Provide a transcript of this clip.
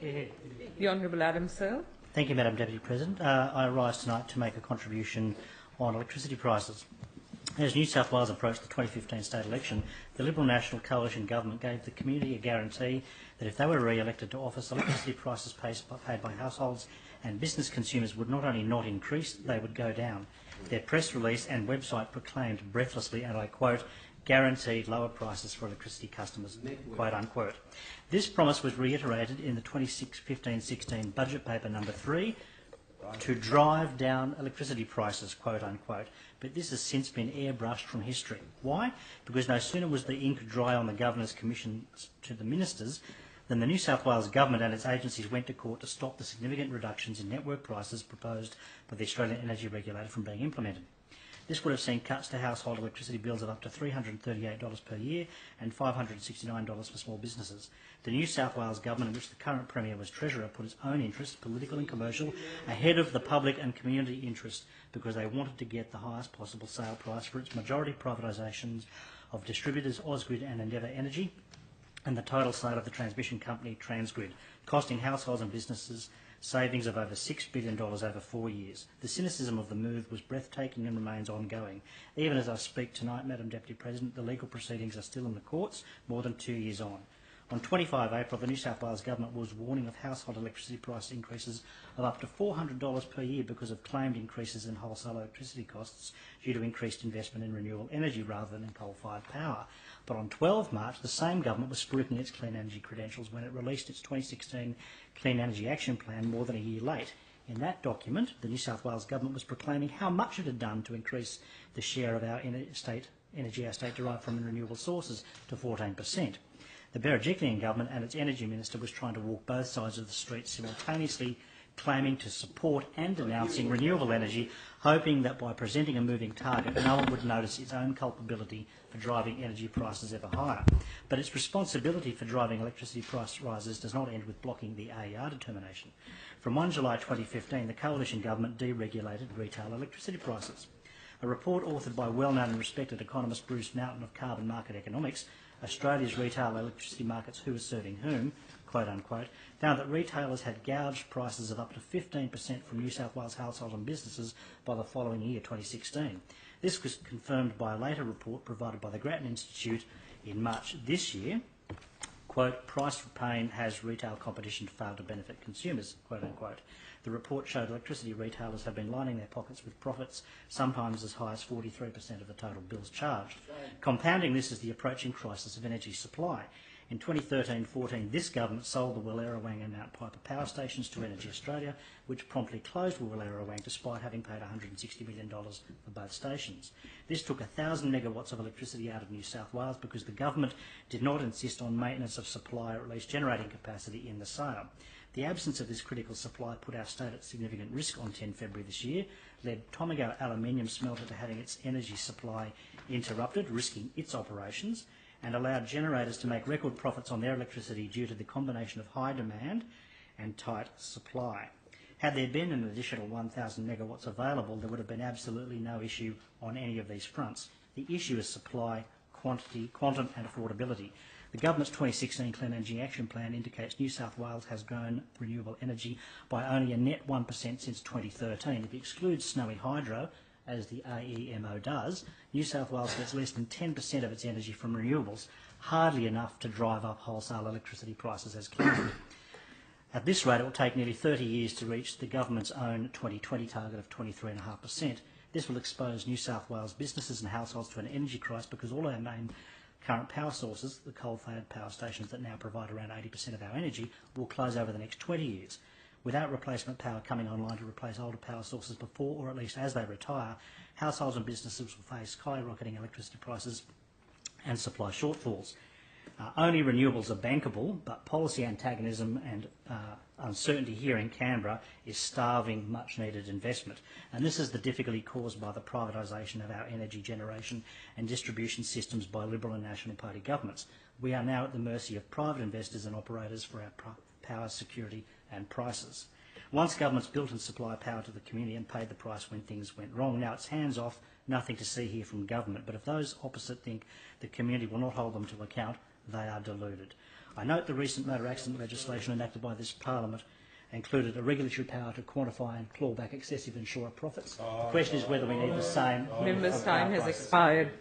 The Honourable Adam Searle. Thank you, Madam Deputy President. I rise tonight to make a contribution on electricity prices. As New South Wales approached the 2015 state election, the Liberal National Coalition Government gave the community a guarantee that if they were re-elected to office, electricity prices paid by households and business consumers would not only not increase, they would go down. Their press release and website proclaimed breathlessly, and I quote, guaranteed lower prices for electricity customers, quote unquote. This promise was reiterated in the 2015-16 budget paper number 3 to drive down electricity prices, quote unquote. But this has since been airbrushed from history. Why? Because no sooner was the ink dry on the Governor's commissions to the ministers than the New South Wales Government and its agencies went to court to stop the significant reductions in network prices proposed by the Australian Energy Regulator from being implemented. This would have seen cuts to household electricity bills of up to $338 per year and $569 for small businesses. The New South Wales Government, in which the current Premier was Treasurer, put its own interests, political and commercial, ahead of the public and community interest because they wanted to get the highest possible sale price for its majority privatisations of distributors Ausgrid and Endeavour Energy and the total sale of the transmission company TransGrid, costing households and businesses savings of over $6 billion over 4 years. The cynicism of the move was breathtaking and remains ongoing. Even as I speak tonight, Madam Deputy President, the legal proceedings are still in the courts, more than 2 years on. On 25 April, the New South Wales Government was warning of household electricity price increases of up to $400 per year because of claimed increases in wholesale electricity costs due to increased investment in renewable energy rather than in coal-fired power. But on 12 March, the same government was spruiking its clean energy credentials when it released its 2016 Clean Energy Action Plan more than a year late. In that document, the New South Wales Government was proclaiming how much it had done to increase the share of our energy our state derived from renewable sources to 14%. The Berejiklian Government and its Energy Minister was trying to walk both sides of the street, simultaneously claiming to support and denouncing renewable energy, hoping that by presenting a moving target, no one would notice its own culpability for driving energy prices ever higher. But its responsibility for driving electricity price rises does not end with blocking the AER determination. From 1 July 2015, the Coalition Government deregulated retail electricity prices. A report authored by well-known and respected economist Bruce Mountain of Carbon Market Economics, Australia's Retail Electricity Markets, Who is Serving Whom, quote unquote, found that retailers had gouged prices of up to 15% from New South Wales households and businesses by the following year, 2016. This was confirmed by a later report provided by the Grattan Institute in March this year. Quote, price for pain has retail competition failed to benefit consumers, quote unquote. The report showed electricity retailers have been lining their pockets with profits, sometimes as high as 43% of the total bills charged. Compounding this is the approaching crisis of energy supply. In 2013-14, this government sold the Wallerawang and Mount Piper power stations to Energy Australia, which promptly closed Wallerawang despite having paid $160 million for both stations. This took 1,000 megawatts of electricity out of New South Wales because the government did not insist on maintenance of supply or at least generating capacity in the sale. The absence of this critical supply put our state at significant risk on 10 February this year, led Tomago aluminium smelter to having its energy supply interrupted, risking its operations, and allowed generators to make record profits on their electricity due to the combination of high demand and tight supply. Had there been an additional 1,000 megawatts available, there would have been absolutely no issue on any of these fronts. The issue is supply, quantity, quantum and affordability. The Government's 2016 Clean Energy Action Plan indicates New South Wales has grown renewable energy by only a net 1% since 2013. If you exclude snowy hydro, as the AEMO does, New South Wales gets less than 10% of its energy from renewables, hardly enough to drive up wholesale electricity prices as claimed. At this rate, it will take nearly 30 years to reach the Government's own 2020 target of 23.5%. This will expose New South Wales businesses and households to an energy crisis because all our main current power sources, the coal-fired power stations that now provide around 80% of our energy, will close over the next 20 years. Without replacement power coming online to replace older power sources before, or at least as they retire, households and businesses will face skyrocketing electricity prices and supply shortfalls. Only renewables are bankable, but policy antagonism and uncertainty here in Canberra is starving much-needed investment. And this is the difficulty caused by the privatisation of our energy generation and distribution systems by Liberal and National Party governments. We are now at the mercy of private investors and operators for our power security and prices. Once governments built and supplied power to the community and paid the price when things went wrong, now it's hands off, nothing to see here from government. But if those opposite think the community will not hold them to account, they are deluded. I note the recent motor accident legislation enacted by this Parliament included a regulatory power to quantify and claw back excessive insurer profits. The question is whether we need the same... Members' time has expired.